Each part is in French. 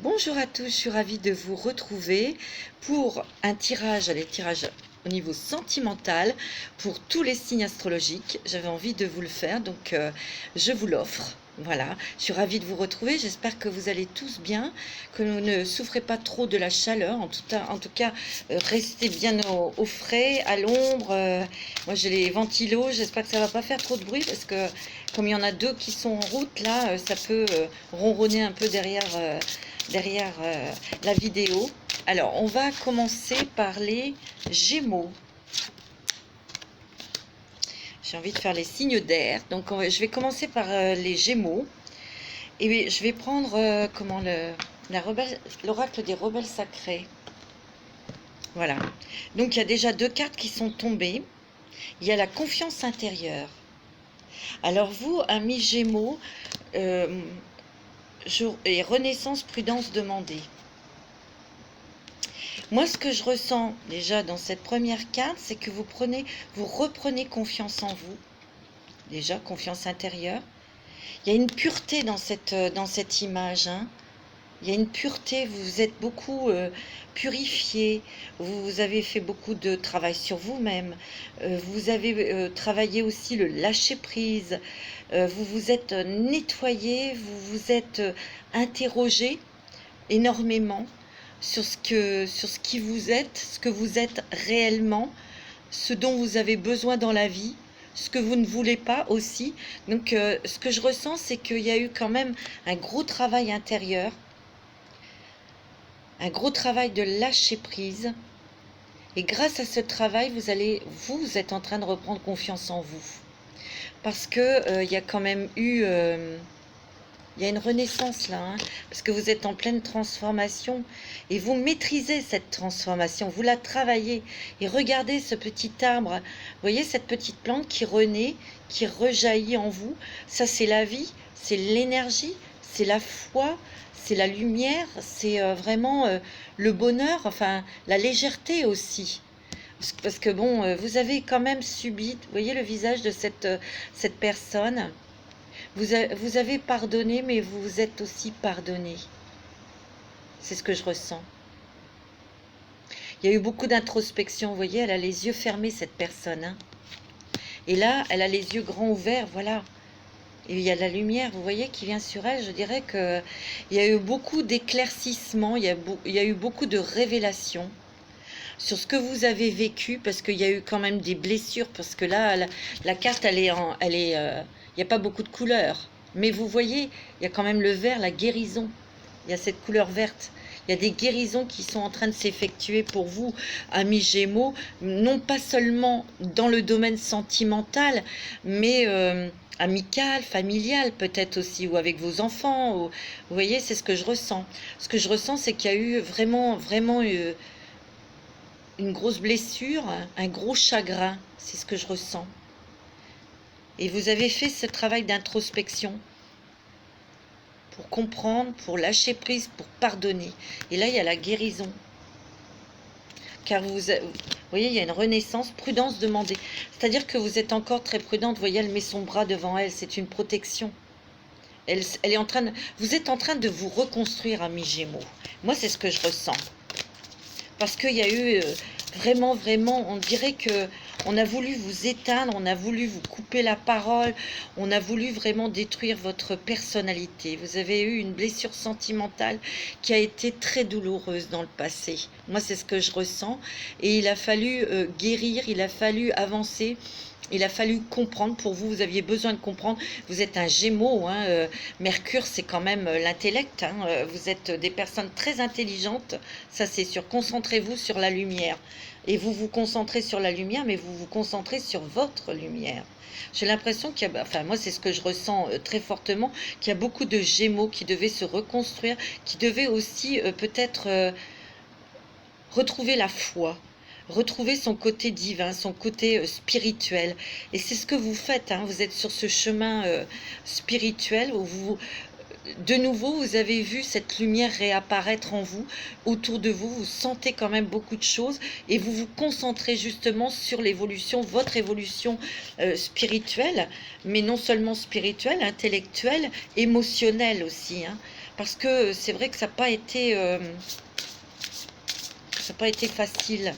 Bonjour à tous, je suis ravie de vous retrouver pour un tirage, les tirages au niveau sentimental pour tous les signes astrologiques. J'avais envie de vous le faire, donc je vous l'offre. Voilà, je suis ravie de vous retrouver. J'espère que vous allez tous bien, que vous ne souffrez pas trop de la chaleur. En tout cas, restez bien au frais, à l'ombre. Moi, j'ai les ventilos. J'espère que ça va pas faire trop de bruit parce que comme il y en a deux qui sont en route, là, ça peut ronronner un peu derrière la vidéo. Alors, on va commencer par les Gémeaux. J'ai envie de faire les signes d'air. Donc, je vais commencer par les Gémeaux. Et je vais prendre l'oracle des rebelles sacrés. Voilà. Donc, il y a déjà deux cartes qui sont tombées. Il y a la confiance intérieure. Alors, vous, amis Gémeaux, et renaissance, prudence demandée. Moi, ce que je ressens déjà dans cette première carte, c'est que vous reprenez confiance en vous. Déjà, confiance intérieure. Il y a une pureté dans cette image, hein. Il y a une pureté, vous vous êtes beaucoup purifié, vous avez fait beaucoup de travail sur vous-même, vous avez travaillé aussi le lâcher-prise, vous vous êtes nettoyé, vous vous êtes interrogé énormément sur ce qui vous êtes, ce que vous êtes réellement, ce dont vous avez besoin dans la vie, ce que vous ne voulez pas aussi. Donc ce que je ressens, c'est qu'il y a eu quand même un gros travail intérieur, un gros travail de lâcher prise. Et grâce à ce travail, vous êtes en train de reprendre confiance en vous. Parce que il y a quand même eu... il y a une renaissance là, hein, parce que vous êtes en pleine transformation et vous maîtrisez cette transformation, vous la travaillez. Et regardez ce petit arbre, vous voyez cette petite plante qui renaît, qui rejaillit en vous. Ça, c'est la vie, c'est l'énergie, c'est la foi, c'est la lumière, c'est vraiment le bonheur, enfin la légèreté aussi. Parce que bon, vous avez quand même subi, vous voyez le visage de cette personne. Vous avez pardonné, mais vous vous êtes aussi pardonné. C'est ce que je ressens. Il y a eu beaucoup d'introspection, vous voyez, elle a les yeux fermés, cette personne, hein. Et là, elle a les yeux grands ouverts, voilà. Et il y a de la lumière, vous voyez, qui vient sur elle. Je dirais qu'il y a eu beaucoup d'éclaircissements, il y a eu beaucoup de révélations sur ce que vous avez vécu, parce qu'il y a eu quand même des blessures, parce que là, la carte, il n'y a pas beaucoup de couleurs. Mais vous voyez, il y a quand même le vert, la guérison. Il y a cette couleur verte. Il y a des guérisons qui sont en train de s'effectuer pour vous, amis Gémeaux, non pas seulement dans le domaine sentimental, mais amical, familial peut-être aussi, ou avec vos enfants. Vous voyez, c'est ce que je ressens. Ce que je ressens, c'est qu'il y a eu vraiment, vraiment une grosse blessure, un gros chagrin. C'est ce que je ressens. Et vous avez fait ce travail d'introspection pour comprendre, pour lâcher prise, pour pardonner. Et là, il y a la guérison. Car vous voyez, il y a une renaissance, prudence demandée. C'est-à-dire que vous êtes encore très prudente. Vous voyez, elle met son bras devant elle, c'est une protection. Elle est vous êtes en train de vous reconstruire, amis Gémeaux. Moi, c'est ce que je ressens. Parce qu'il y a eu vraiment, vraiment, on dirait que on a voulu vous éteindre, on a voulu vous couper la parole, on a voulu vraiment détruire votre personnalité. Vous avez eu une blessure sentimentale qui a été très douloureuse dans le passé. Moi, c'est ce que je ressens. Et il a fallu guérir, il a fallu avancer. Il a fallu comprendre, pour vous, vous aviez besoin de comprendre. Vous êtes un Gémeaux, hein, Mercure, c'est quand même l'intellect, hein, vous êtes des personnes très intelligentes, ça c'est sûr. Concentrez-vous sur la lumière. Et vous vous concentrez sur la lumière, mais vous vous concentrez sur votre lumière. J'ai l'impression qu'il y a, enfin moi c'est ce que je ressens très fortement, qu'il y a beaucoup de Gémeaux qui devaient se reconstruire, qui devaient aussi peut-être retrouver la foi, retrouver son côté divin, son côté spirituel. Et c'est ce que vous faites, hein. Vous êtes sur ce chemin spirituel où de nouveau, vous avez vu cette lumière réapparaître en vous, autour de vous. Vous sentez quand même beaucoup de choses et vous vous concentrez justement sur l'évolution, votre évolution spirituelle, mais non seulement spirituelle, intellectuelle, émotionnelle aussi, hein. Parce que c'est vrai que ça n'a pas été... ça n'a pas été facile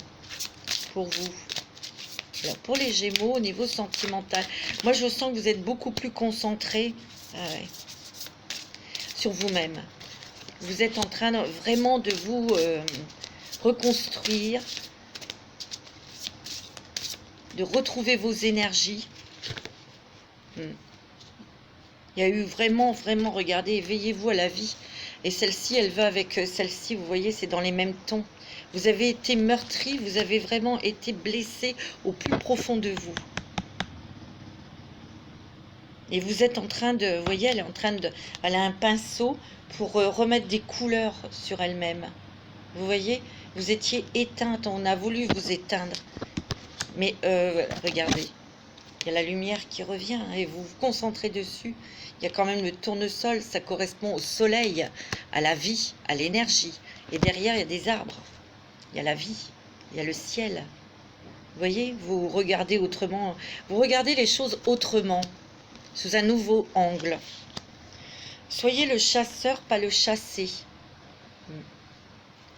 pour vous. Alors, pour les Gémeaux, au niveau sentimental, moi je sens que vous êtes beaucoup plus concentré sur vous-même. Vous êtes en train vraiment de vous reconstruire, de retrouver vos énergies. Il y a eu vraiment, regardez, éveillez-vous à la vie. Et celle-ci, elle va avec celle-ci, vous voyez, c'est dans les mêmes tons. Vous avez été meurtri, vous avez vraiment été blessé au plus profond de vous. Et vous êtes en train de, vous voyez, elle est en train de, elle a un pinceau pour remettre des couleurs sur elle-même. Vous voyez, vous étiez éteinte, on a voulu vous éteindre. Mais regardez, il y a la lumière qui revient et vous vous concentrez dessus. Il y a quand même le tournesol, ça correspond au soleil, à la vie, à l'énergie. Et derrière, il y a des arbres. Il y a la vie, il y a le ciel. Vous voyez, vous regardez autrement, vous regardez les choses autrement, sous un nouveau angle. Soyez le chasseur, pas le chassé.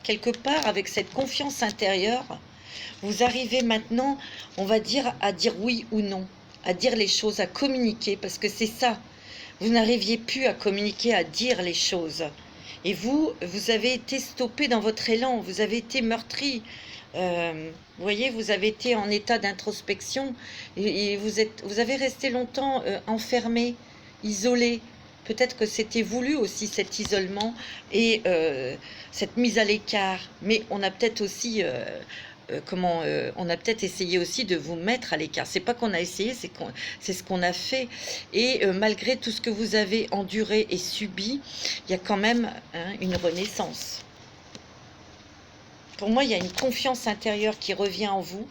Quelque part, avec cette confiance intérieure, vous arrivez maintenant, on va dire, à dire oui ou non, à dire les choses, à communiquer, parce que c'est ça. Vous n'arriviez plus à communiquer, à dire les choses. Et vous avez été stoppé dans votre élan, vous avez été meurtri. Vous voyez, vous avez été en état d'introspection et vous avez resté longtemps enfermé, isolé. Peut-être que c'était voulu aussi cet isolement et cette mise à l'écart. Mais on a peut-être aussi... on a peut-être essayé aussi de vous mettre à l'écart. C'est pas qu'on a essayé, c'est ce qu'on a fait. Et malgré tout ce que vous avez enduré et subi, il y a quand même une renaissance. Pour moi, il y a une confiance intérieure qui revient en vous.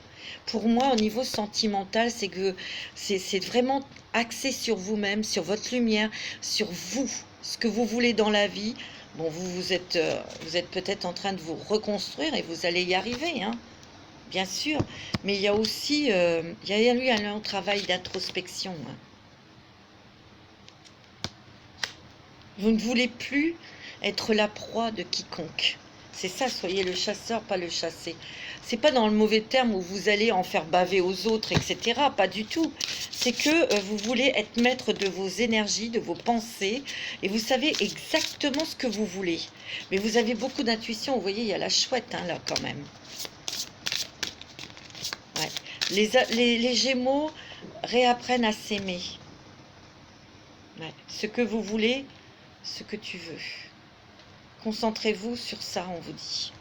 Pour moi, au niveau sentimental, c'est que c'est vraiment axé sur vous-même, sur votre lumière, sur vous, ce que vous voulez dans la vie. Bon, vous êtes peut-être en train de vous reconstruire et vous allez y arriver, hein. Bien sûr, mais il y a aussi, il y a eu un long travail d'introspection. Vous ne voulez plus être la proie de quiconque. C'est ça, soyez le chasseur, pas le chassé. C'est pas dans le mauvais terme où vous allez en faire baver aux autres, etc. Pas du tout. C'est que vous voulez être maître de vos énergies, de vos pensées, et vous savez exactement ce que vous voulez. Mais vous avez beaucoup d'intuition. Vous voyez, il y a la chouette, hein, là, quand même. Ouais. Les Gémeaux réapprennent à s'aimer. Ouais. Ce que vous voulez, ce que tu veux. Concentrez-vous sur ça, on vous dit.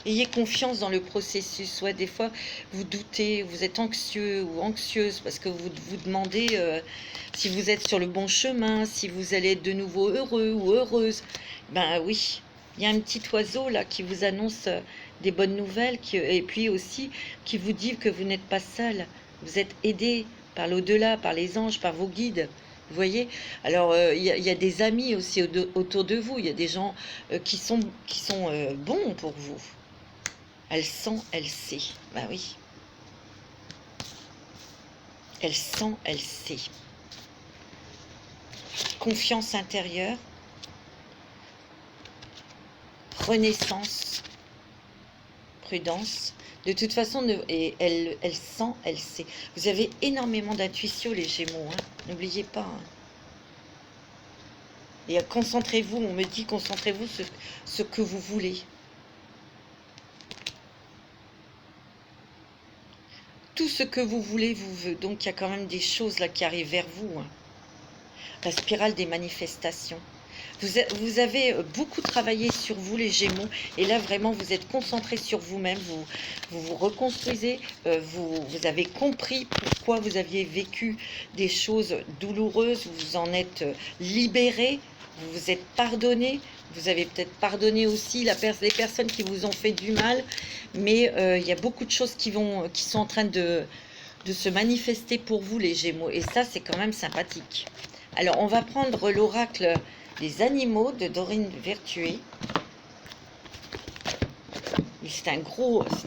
Ayez confiance dans le processus. Ouais, des fois, vous doutez, vous êtes anxieux ou anxieuse parce que vous vous demandez si vous êtes sur le bon chemin, si vous allez être de nouveau heureux ou heureuse. Ben oui, il y a un petit oiseau là qui vous annonce des bonnes nouvelles et puis aussi qui vous dit que vous n'êtes pas seul. Vous êtes aidé par l'au-delà, par les anges, par vos guides. Vous voyez, alors il y a des amis aussi autour de vous, il y a des gens qui sont bons pour vous. Elle sent, elle sait. Ben oui. Elle sent, elle sait. Confiance intérieure. Renaissance. Prudence. De toute façon, elle sent, elle sait. Vous avez énormément d'intuition, les Gémeaux. Hein. N'oubliez pas. Hein. Et concentrez-vous, on me dit, concentrez-vous sur ce que vous voulez. Tout ce que vous voulez vous veut. Donc, il y a quand même des choses là qui arrivent vers vous. Hein. La spirale des manifestations. Vous avez beaucoup travaillé sur vous, les Gémeaux, et là, vraiment, vous êtes concentrés sur vous-même, vous reconstruisez, vous avez compris pourquoi vous aviez vécu des choses douloureuses, vous vous en êtes libérés, vous vous êtes pardonné, vous avez peut-être pardonné aussi les personnes qui vous ont fait du mal, mais il y a beaucoup de choses qui sont en train de se manifester pour vous, les Gémeaux, et ça, c'est quand même sympathique. Alors, on va prendre l'oracle des animaux de Dorine Vertué. C'est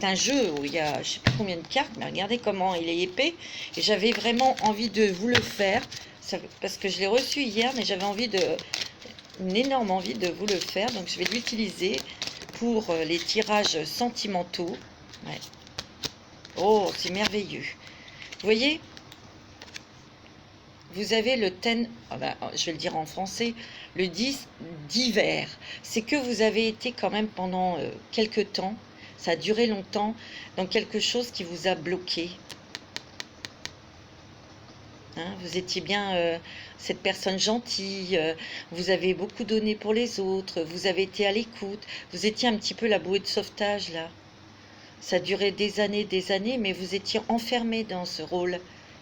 un jeu où il y a je ne sais plus combien de cartes, mais regardez comment il est épais. Et j'avais vraiment envie de vous le faire. parce que je l'ai reçu hier, mais j'avais une énorme envie de vous le faire. Donc je vais l'utiliser pour les tirages sentimentaux. Ouais. Oh, c'est merveilleux. Vous voyez, vous avez le 10, je vais le dire en français, le 10 d'hiver. C'est que vous avez été quand même pendant quelque temps, ça a duré longtemps, dans quelque chose qui vous a bloqué. Hein, vous étiez bien cette personne gentille, vous avez beaucoup donné pour les autres, vous avez été à l'écoute, vous étiez un petit peu la bouée de sauvetage là. Ça a duré des années, mais vous étiez enfermé dans ce rôle.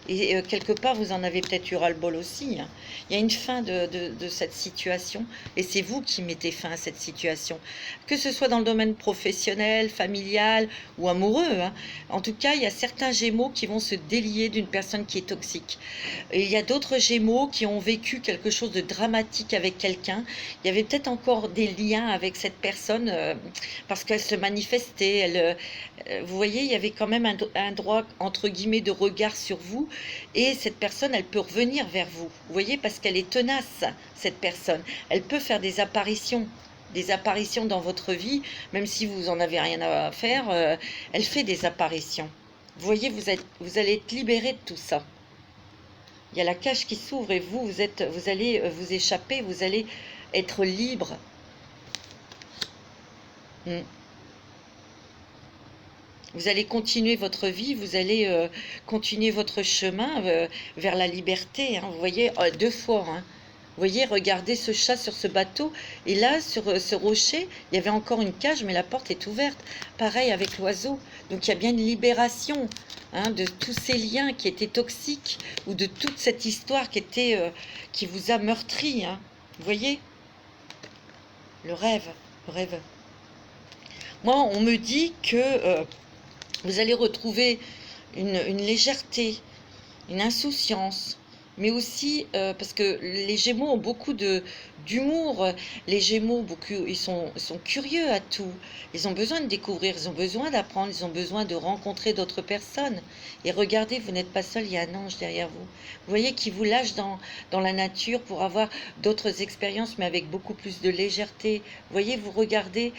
Et quelque part, vous en avez peut-être eu ras-le-bol aussi. Hein. Il y a une fin de cette situation, et c'est vous qui mettez fin à cette situation. Que ce soit dans le domaine professionnel, familial ou amoureux. Hein. En tout cas, il y a certains Gémeaux qui vont se délier d'une personne qui est toxique. Et il y a d'autres Gémeaux qui ont vécu quelque chose de dramatique avec quelqu'un. Il y avait peut-être encore des liens avec cette personne parce qu'elle se manifestait. Vous voyez, il y avait quand même un droit, entre guillemets, de regard sur vous. Et cette personne, elle peut revenir vers vous. Vous voyez, parce qu'elle est tenace, cette personne. Elle peut faire des apparitions dans votre vie, même si vous en avez rien à faire, elle fait des apparitions. Vous voyez, vous allez être libéré de tout ça. Il y a la cage qui s'ouvre et vous allez vous échapper, vous allez être libre. Vous allez continuer votre vie, vous allez continuer votre chemin vers la liberté. Hein. Vous voyez, 2 fois. Hein. Vous voyez, regardez ce chat sur ce bateau. Et là, sur ce rocher, il y avait encore une cage, mais la porte est ouverte. Pareil avec l'oiseau. Donc il y a bien une libération de tous ces liens qui étaient toxiques ou de toute cette histoire qui vous a meurtri. Hein. Vous voyez, le rêve. Moi, on me dit que vous allez retrouver une légèreté, une insouciance, mais aussi parce que les Gémeaux ont beaucoup d'humour. Les Gémeaux, ils sont curieux à tout. Ils ont besoin de découvrir, ils ont besoin d'apprendre, ils ont besoin de rencontrer d'autres personnes. Et regardez, vous n'êtes pas seul, il y a un ange derrière vous. Vous voyez qui vous lâche dans la nature pour avoir d'autres expériences, mais avec beaucoup plus de légèreté. Vous voyez, vous regardez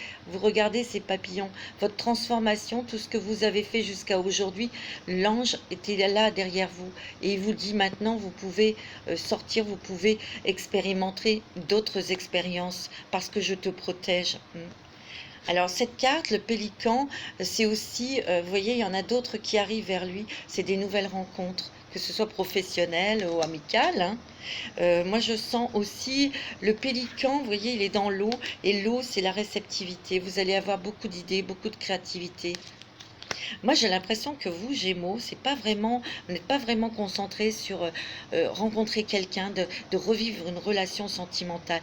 ces papillons, votre transformation, tout ce que vous avez fait jusqu'à aujourd'hui. L'ange était là derrière vous et il vous dit maintenant, vous pouvez sortir, vous pouvez expérimenter d'autres expériences parce que je te protège. Alors cette carte, le pélican, c'est aussi, vous voyez, il y en a d'autres qui arrivent vers lui, c'est des nouvelles rencontres, que ce soit professionnelles ou amicales. Hein. Moi je sens aussi le pélican, vous voyez, il est dans l'eau, et l'eau c'est la réceptivité, vous allez avoir beaucoup d'idées, beaucoup de créativité. Moi, j'ai l'impression que vous, Gémeaux, vous n'êtes pas vraiment concentré sur rencontrer quelqu'un, de revivre une relation sentimentale.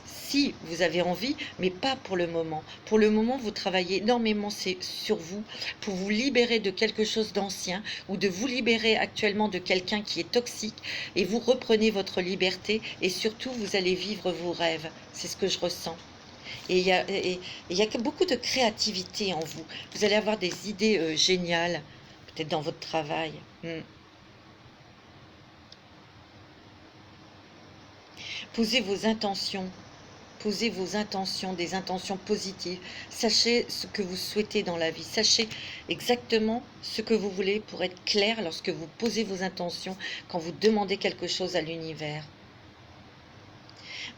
Si vous avez envie, mais pas pour le moment. Pour le moment, vous travaillez énormément sur vous pour vous libérer de quelque chose d'ancien ou de vous libérer actuellement de quelqu'un qui est toxique et vous reprenez votre liberté et surtout, vous allez vivre vos rêves. C'est ce que je ressens. Et il y a beaucoup de créativité en vous. Vous allez avoir des idées géniales, peut-être dans votre travail. Posez vos intentions. Posez vos intentions, des intentions positives. Sachez ce que vous souhaitez dans la vie. Sachez exactement ce que vous voulez pour être clair lorsque vous posez vos intentions, quand vous demandez quelque chose à l'univers.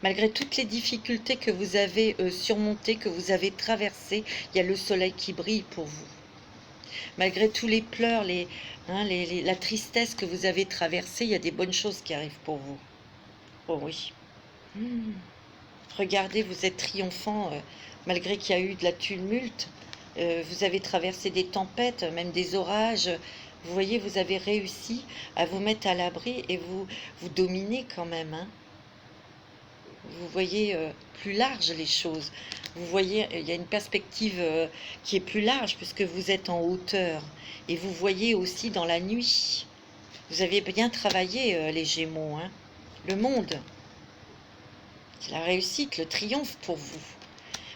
Malgré toutes les difficultés que vous avez surmontées, que vous avez traversées, il y a le soleil qui brille pour vous. Malgré tous les pleurs, la tristesse que vous avez traversée, il y a des bonnes choses qui arrivent pour vous. Oh oui. Regardez, vous êtes triomphant, malgré qu'il y a eu de la tumulte. Vous avez traversé des tempêtes, même des orages. Vous voyez, vous avez réussi à vous mettre à l'abri et vous dominez quand même. Hein. Vous voyez plus large les choses. Vous voyez, il y a une perspective qui est plus large puisque vous êtes en hauteur. Et vous voyez aussi dans la nuit. Vous avez bien travaillé les Gémeaux. Hein. Le monde. C'est la réussite, le triomphe pour vous.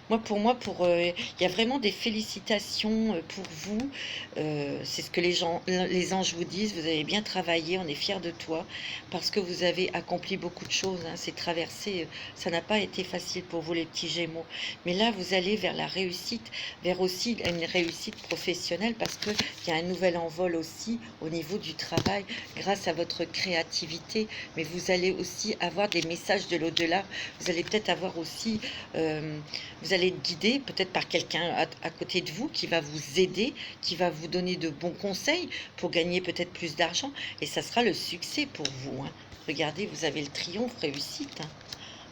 Il y a vraiment des félicitations pour vous. C'est ce que les anges vous disent. Vous avez bien travaillé, on est fiers de toi parce que vous avez accompli beaucoup de choses. Hein. C'est traversé, ça n'a pas été facile pour vous les petits Gémeaux. Mais là, vous allez vers la réussite, vers aussi une réussite professionnelle parce qu'il y a un nouvel envol aussi au niveau du travail grâce à votre créativité. Mais vous allez aussi avoir des messages de l'au-delà. Vous allez peut-être avoir aussi... vous allez être guidé peut-être par quelqu'un à côté de vous qui va vous aider, qui va vous donner de bons conseils pour gagner peut-être plus d'argent. Et ça sera le succès pour vous. Hein. Regardez, vous avez le triomphe, réussite. Hein.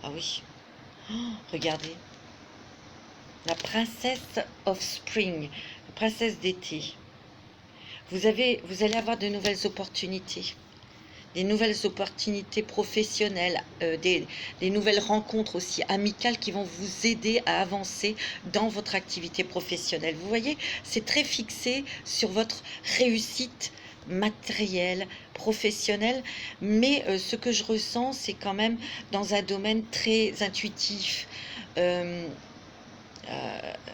Ah oui. Oh, regardez. La princesse of spring, la princesse d'été. Vous allez avoir de nouvelles opportunités. Des nouvelles opportunités professionnelles, des nouvelles rencontres aussi amicales qui vont vous aider à avancer dans votre activité professionnelle. Vous voyez, c'est très fixé sur votre réussite matérielle, professionnelle, mais ce que je ressens, c'est quand même dans un domaine très intuitif,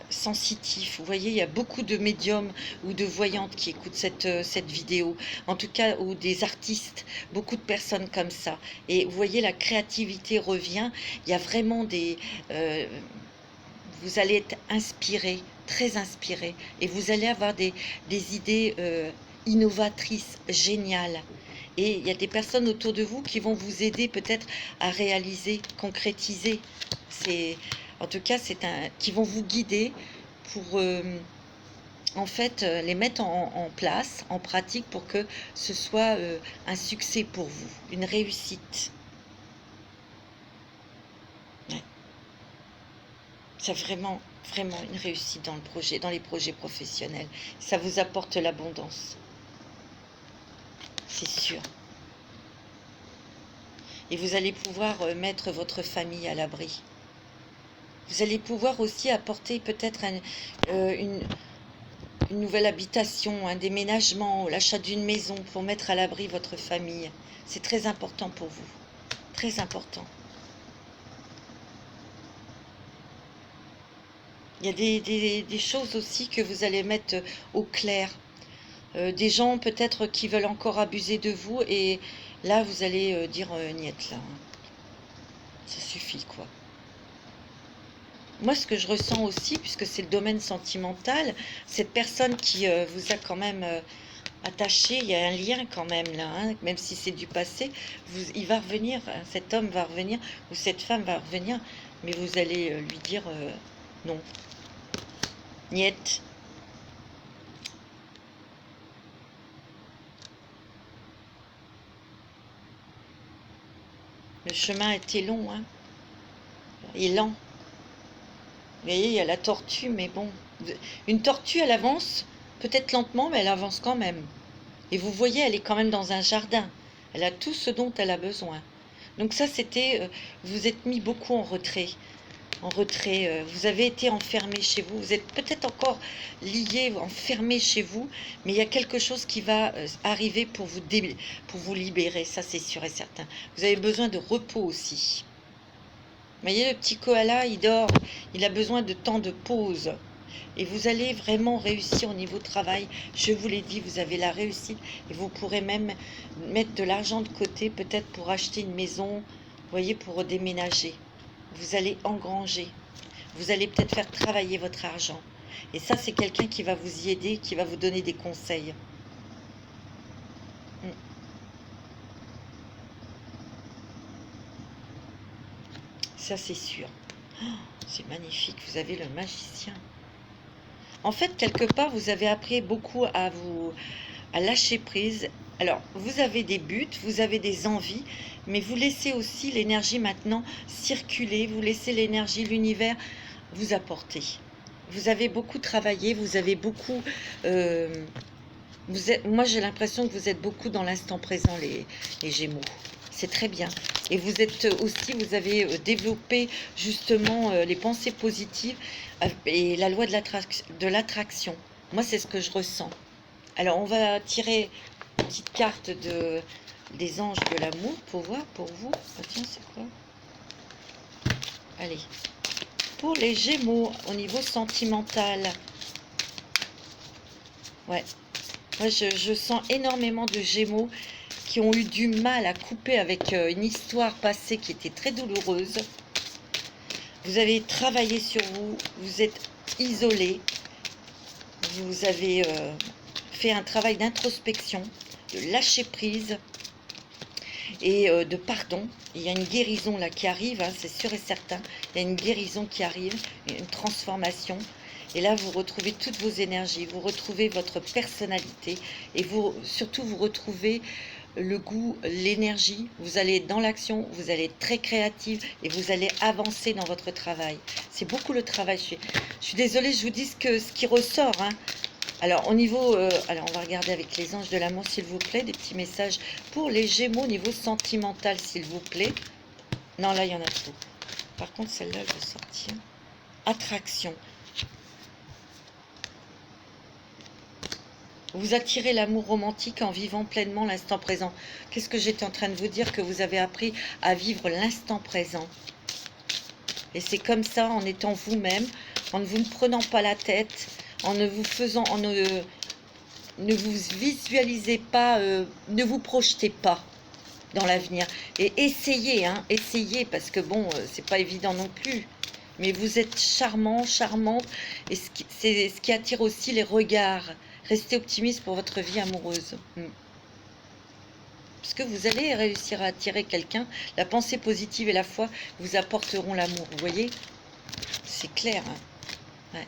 sensitif. Vous voyez, il y a beaucoup de médiums ou de voyantes qui écoutent cette vidéo, en tout cas, ou des artistes, beaucoup de personnes comme ça. Et vous voyez, la créativité revient. Il y a vraiment vous allez être inspiré, très inspiré, et vous allez avoir des idées innovatrices, géniales. Et il y a des personnes autour de vous qui vont vous aider peut-être à réaliser, concrétiser. En tout cas, qui vont vous guider pour en fait les mettre en place, en pratique, pour que ce soit un succès pour vous, une réussite. Ouais. C'est vraiment une réussite dans les projets professionnels. Ça vous apporte l'abondance. C'est sûr. Et vous allez pouvoir mettre votre famille à l'abri. Vous allez pouvoir aussi apporter peut-être une nouvelle habitation, un déménagement, l'achat d'une maison pour mettre à l'abri votre famille. C'est très important pour vous. Très important. Il y a des choses aussi que vous allez mettre au clair. Des gens peut-être qui veulent encore abuser de vous et là vous allez dire niet là. Ça suffit quoi. Moi, ce que je ressens aussi, puisque c'est le domaine sentimental, cette personne qui vous a quand même attaché, il y a un lien quand même là, hein, même si c'est du passé, il va revenir, cet homme va revenir, ou cette femme va revenir, mais vous allez lui dire non. Niet. Le chemin a été long, hein, et lent. Vous voyez, il y a la tortue, mais bon. Une tortue, elle avance, peut-être lentement, mais elle avance quand même. Et vous voyez, elle est quand même dans un jardin. Elle a tout ce dont elle a besoin. Donc ça, c'était... vous êtes mis beaucoup en retrait. En retrait. Vous avez été enfermé chez vous. Vous êtes peut-être encore lié, enfermé chez vous. Mais il y a quelque chose qui va arriver pour vous libérer. Ça, c'est sûr et certain. Vous avez besoin de repos aussi. Vous voyez, le petit koala, il dort, il a besoin de temps de pause. Et vous allez vraiment réussir au niveau travail. Je vous l'ai dit, vous avez la réussite. Et vous pourrez même mettre de l'argent de côté, peut-être pour acheter une maison, vous voyez, pour déménager. Vous allez engranger. Vous allez peut-être faire travailler votre argent. Et ça, c'est quelqu'un qui va vous y aider, qui va vous donner des conseils. Ça, c'est sûr. Oh, c'est magnifique. Vous avez le magicien. En fait, quelque part, vous avez appris beaucoup à lâcher prise. Alors, vous avez des buts, vous avez des envies, mais vous laissez aussi l'énergie maintenant circuler. Vous laissez l'énergie, l'univers vous apporter. Vous avez beaucoup travaillé, vous avez beaucoup... moi, j'ai l'impression que vous êtes beaucoup dans l'instant présent, les Gémeaux. C'est très bien. Et vous êtes aussi, vous avez développé justement les pensées positives et la loi de l'attraction. Moi, c'est ce que je ressens. Alors, on va tirer une petite carte des anges de l'amour pour voir pour vous. Ah, tiens, c'est quoi? Allez. Pour les Gémeaux, au niveau sentimental, ouais, moi je sens énormément de Gémeaux qui ont eu du mal à couper avec une histoire passée qui était très douloureuse. Vous avez travaillé sur vous, vous êtes isolé, vous avez fait un travail d'introspection, de lâcher prise et de pardon. Il y a une guérison là qui arrive, hein, c'est sûr et certain. Il y a une guérison qui arrive, une transformation. Et là, vous retrouvez toutes vos énergies, vous retrouvez votre personnalité et vous, surtout, vous retrouvez le goût, l'énergie. Vous allez être dans l'action, vous allez être très créative et vous allez avancer dans votre travail. C'est beaucoup le travail. Je suis désolée, je vous dis ce qui ressort, hein. Alors, au niveau... alors, on va regarder avec les anges de l'amour, s'il vous plaît, des petits messages pour les Gémeaux au niveau sentimental, s'il vous plaît. Non, là, il y en a trop. Par contre, celle-là, je vais sortir. Attraction. Vous attirez l'amour romantique en vivant pleinement l'instant présent. Qu'est-ce que j'étais en train de vous dire? Que vous avez appris à vivre l'instant présent. Et c'est comme ça, en étant vous-même, en ne vous prenant pas la tête, en ne vous faisant, ne vous visualisez pas, ne vous projetez pas dans l'avenir. Et essayez, hein, essayez, parce que bon, c'est pas évident non plus. Mais vous êtes charmant, charmante, et c'est ce qui attire aussi les regards. Restez optimiste pour votre vie amoureuse. Parce que vous allez réussir à attirer quelqu'un. La pensée positive et la foi vous apporteront l'amour. Vous voyez? C'est clair. Hein, ouais.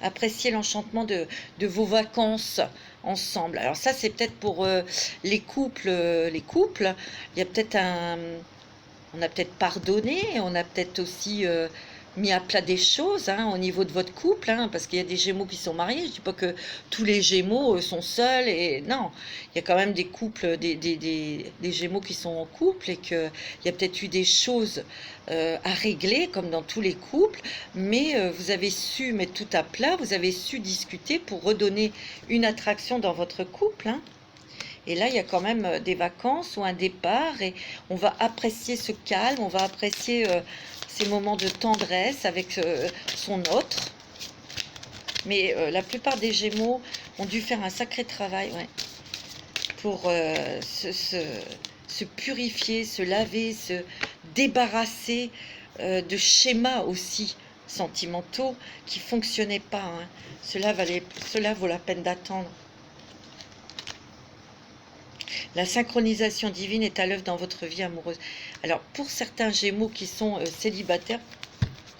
Appréciez l'enchantement de vos vacances ensemble. Alors ça, c'est peut-être pour les couples. Il y a peut-être on a peut-être pardonné. On a peut-être aussi... mis à plat des choses, hein, au niveau de votre couple, hein, parce qu'il y a des Gémeaux qui sont mariés. Je ne dis pas que tous les Gémeaux sont seuls, et non, il y a quand même des couples, des Gémeaux qui sont en couple, et qu'il y a peut-être eu des choses à régler, comme dans tous les couples, mais vous avez su mettre tout à plat, vous avez su discuter pour redonner une attraction dans votre couple, hein. Et là, il y a quand même des vacances ou un départ, et on va apprécier ce calme, on va apprécier ces moments de tendresse avec son autre. Mais la plupart des Gémeaux ont dû faire un sacré travail, ouais, pour se purifier, se laver, se débarrasser de schémas aussi sentimentaux qui ne fonctionnaient pas, hein. Cela vaut la peine d'attendre. La synchronisation divine est à l'œuvre dans votre vie amoureuse. Alors, pour certains Gémeaux qui sont célibataires,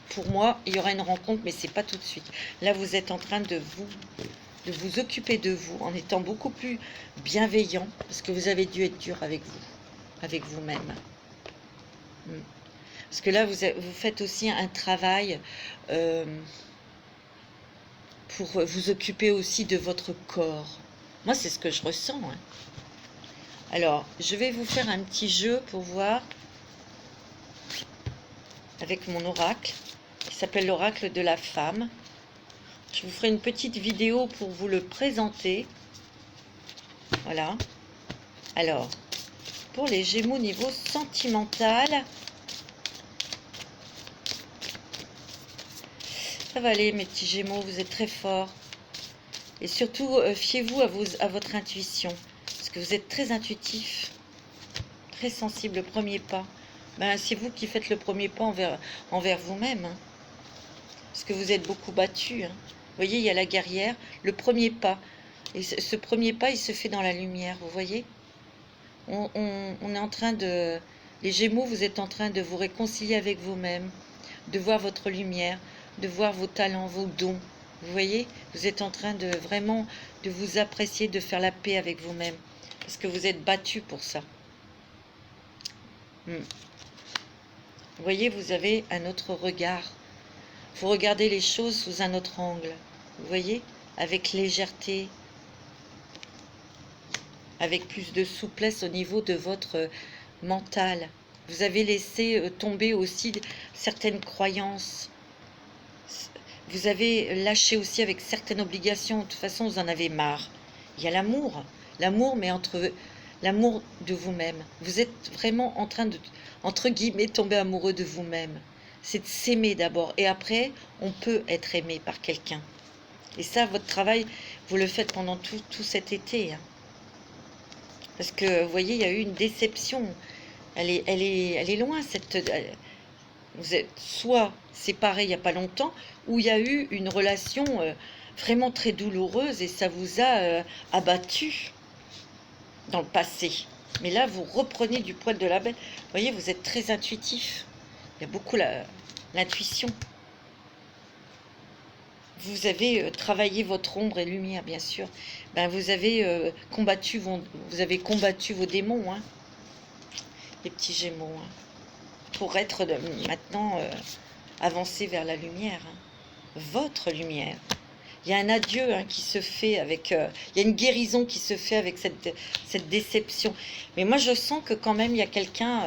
pour moi, il y aura une rencontre, mais c'est pas tout de suite. Là, vous êtes en train de vous occuper de vous, en étant beaucoup plus bienveillant, parce que vous avez dû être dur avec vous, avec vous-même. Parce que là, vous faites aussi un travail pour vous occuper aussi de votre corps. Moi, c'est ce que je ressens, hein. Alors, je vais vous faire un petit jeu pour voir avec mon oracle, qui s'appelle l'oracle de la femme. Je vous ferai une petite vidéo pour vous le présenter. Voilà. Alors, pour les Gémeaux niveau sentimental, ça va aller mes petits Gémeaux, vous êtes très forts. Et surtout, fiez-vous à votre intuition. Que vous êtes très intuitif, très sensible. Le premier pas, ben, c'est vous qui faites le premier pas envers vous-même, hein. Parce que vous êtes beaucoup battu, hein. Vous voyez, il y a la guerrière, le premier pas. Et ce premier pas, il se fait dans la lumière, vous voyez. On est en train de... Les Gémeaux, vous êtes en train de vous réconcilier avec vous-même, de voir votre lumière, de voir vos talents, vos dons. Vous voyez, vous êtes en train de vraiment de vous apprécier, de faire la paix avec vous-même. Parce que vous êtes battu pour ça. Vous voyez, vous avez un autre regard. Vous regardez les choses sous un autre angle. Vous voyez, avec légèreté, avec plus de souplesse au niveau de votre mental. Vous avez laissé tomber aussi certaines croyances. Vous avez lâché aussi avec certaines obligations. De toute façon, vous en avez marre. Il y a l'amour. L'amour, mais l'amour de vous-même. Vous êtes vraiment en train de, entre guillemets, tomber amoureux de vous-même. c'est de s'aimer d'abord. Et après, on peut être aimé par quelqu'un. Et ça, votre travail, vous le faites pendant tout cet été. Hein. Parce que, vous voyez, il y a eu une déception. Elle est loin, vous êtes soit séparés il n'y a pas longtemps, ou il y a eu une relation vraiment très douloureuse et ça vous a abattu dans le passé. Mais là, vous reprenez du poil de la bête. Vous voyez, vous êtes très intuitif. Il y a beaucoup l'intuition. Vous avez travaillé votre ombre et lumière, bien sûr. Ben, vous avez combattu vos démons, hein, les petits Gémeaux, hein, pour être maintenant avancé vers la lumière, hein, votre lumière. Il y a un adieu hein, qui se fait avec... il y a une guérison qui se fait avec cette déception. Mais moi, je sens que quand même, il y a quelqu'un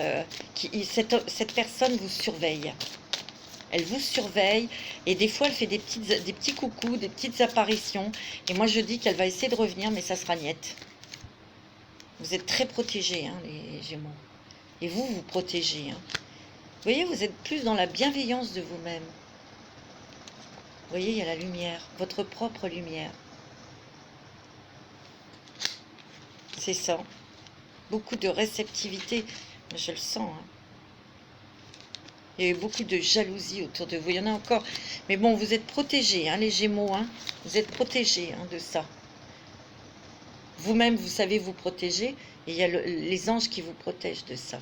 cette personne vous surveille. Elle vous surveille et des fois, elle fait des petits coucous, des petites apparitions. Et moi, je dis qu'elle va essayer de revenir, mais ça sera niette. Vous êtes très protégés, hein, les Gémeaux. Et vous, vous protégez. Hein. Vous voyez, vous êtes plus dans la bienveillance de vous-même. Vous voyez, il y a la lumière, votre propre lumière. C'est ça. Beaucoup de réceptivité, je le sens. Hein. Il y a eu beaucoup de jalousie autour de vous. Il y en a encore. Mais bon, vous êtes protégés, hein, les Gémeaux. Hein. Vous êtes protégés hein, de ça. Vous-même, vous savez vous protéger. Et il y a les anges qui vous protègent de ça.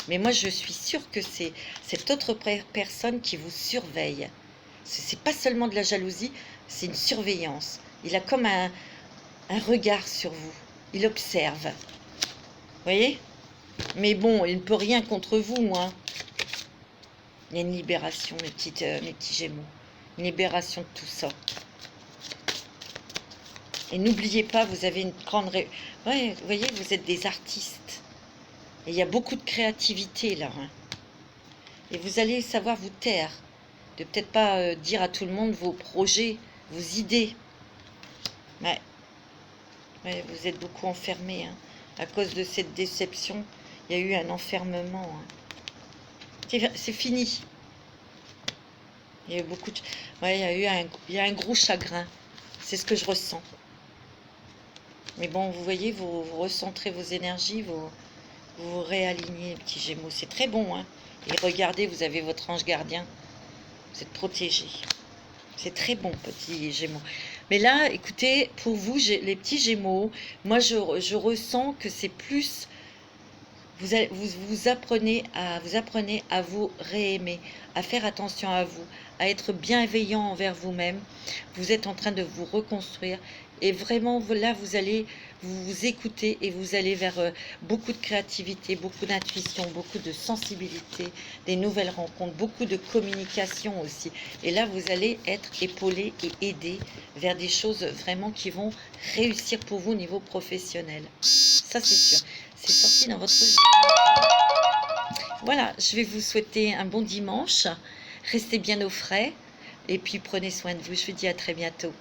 Mais moi, je suis sûre que c'est cette autre personne qui vous surveille. C'est pas seulement de la jalousie, c'est une surveillance. Il a comme un regard sur vous. Il observe. Vous voyez? Mais bon, il ne peut rien contre vous. Hein. Il y a une libération, mes petits Gémeaux. Une libération de tout ça. Et n'oubliez pas, vous avez une grande... Ouais, vous voyez, vous êtes des artistes. Et il y a beaucoup de créativité là. Hein. Et vous allez savoir vous taire. De peut-être pas dire à tout le monde vos projets, vos idées. Ouais, vous êtes beaucoup enfermés. Hein. À cause de cette déception, il y a eu un enfermement. Hein. C'est fini. Il y a eu beaucoup de... Ouais, il y a un gros chagrin. C'est ce que je ressens. Mais bon, vous voyez, vous recentrez vos énergies, vous vous réalignez, petits Gémeaux. C'est très bon. Hein. Et regardez, vous avez votre ange gardien. Vous êtes protégés. C'est très bon, petits Gémeaux. Mais là, écoutez, pour vous, les petits Gémeaux, moi, je ressens que c'est plus... Vous apprenez à vous réaimer, à faire attention à vous, à être bienveillant envers vous-même. Vous êtes en train de vous reconstruire. Et vraiment, là, vous allez vous écouter et vous allez vers beaucoup de créativité, beaucoup d'intuition, beaucoup de sensibilité, des nouvelles rencontres, beaucoup de communication aussi. Et là, vous allez être épaulé et aidé vers des choses vraiment qui vont réussir pour vous au niveau professionnel. Ça, c'est sûr. C'est sorti dans votre vie. Voilà, je vais vous souhaiter un bon dimanche. Restez bien au frais et puis prenez soin de vous. Je vous dis à très bientôt.